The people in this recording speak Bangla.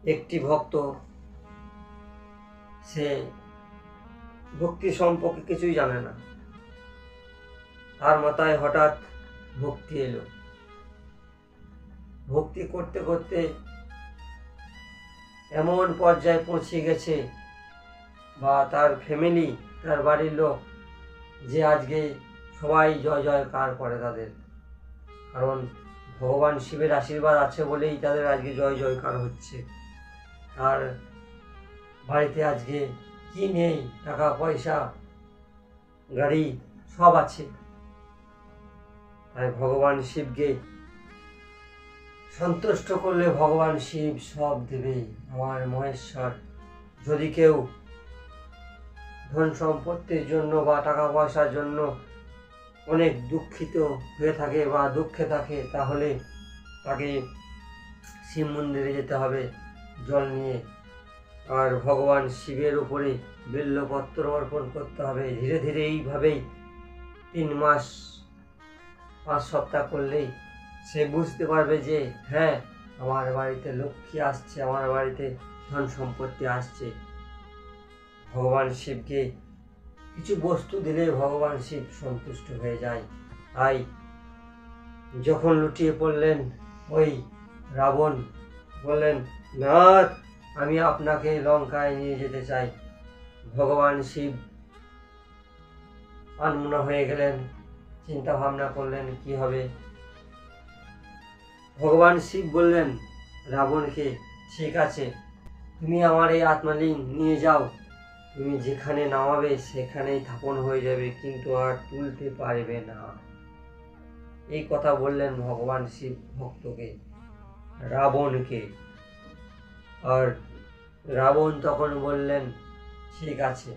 একটি ভক্ত, সে ভক্তি সম্পর্কে কিছুই জানে না, তার মাথায় হঠাৎ ভক্তি এলো। ভক্তি করতে করতে এমন পর্যায়ে পৌঁছে গেছে, বা তার ফ্যামিলি, তার বাড়ির লোক, যে আজকে সবাই জয় জয়কার করে তাদের, কারণ ভগবান শিবের আশীর্বাদ আছে বলেই তাদের আজকে জয় জয়কার হচ্ছে। আর বাড়িতে আজকে কি নেই, টাকা পয়সা, গাড়ি সব আছে। তাই ভগবান শিবকে সন্তুষ্ট করলে ভগবান শিব সব দেবে। আমার মহেশ্বর, যদি কেউ ধন সম্পত্তির জন্য বা টাকা পয়সার জন্য অনেক দুঃখিত হয়ে থাকে বা দুঃখে থাকে, তাহলে তাকে শিব মন্দিরে যেতে হবে জল নিয়ে, আর ভগবান শিবের উপরে বিল্লপত্র অর্পণ করতে হবে। ধীরে ধীরে এইভাবেই 3 মাস 5 সপ্তাহ করলেই সে বুঝতে পারবে যে হ্যাঁ, আমার বাড়িতে লক্ষ্মী আসছে, আমার বাড়িতে ধন সম্পত্তি আসছে। ভগবান শিবকে কিছু বস্তু দিলে ভগবান শিব সন্তুষ্ট হয়ে যায়। তাই যখন লুটিয়ে পড়লেন ওই রাবণ, বললেন, নাথ, আমি আপনাকে লঙ্কায় নিয়ে যেতে চাই। ভগবান শিব আনমনা হয়ে গেলেন, চিন্তা ভাবনা করলেন কি হবে। ভগবান শিব বললেন রাবণকে, ঠিক আছে, তুমি আমার এই আত্মালিঙ্গ নিয়ে যাও, তুমি যেখানে নামাবে সেখানেই স্থাপন হয়ে যাবে, কিন্তু আর তুলতে পারবে না। এই কথা বললেন ভগবান শিব ভক্তকে, রাবণকে। আর রাবণ তখন বললেন, ঠিক আছে,